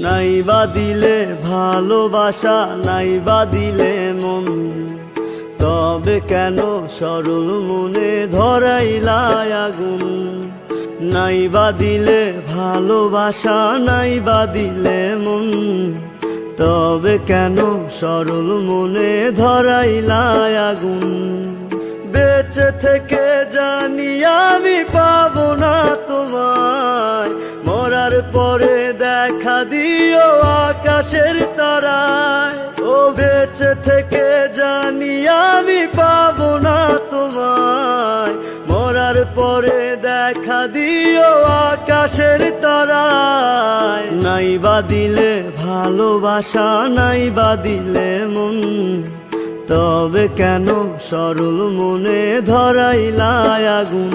নাইবা দিলে ভালোবাসা, নাইবা দিলে মন, তবে কেন সরল মনে ধরাইলা আগুন। নাইবা দিলে ভালোবাসা, নাইবা দিলে মন, তবে কেন সরল মনে ধরাইলা আগুন। বেঁচে থেকে জানি আমি পাবো না তোমায়, মরার পরে দেখা দিও আকাশের তারায়। ও বেঁচে থেকে জানি আমি পাবো না তোমায়, মরার পরে দেখা দিও আকাশের তারায়। নাইবা দিলে ভালোবাসা, নাইবা দিলে মন, তবে কেন সরল মনে ধরাইলা আগুন।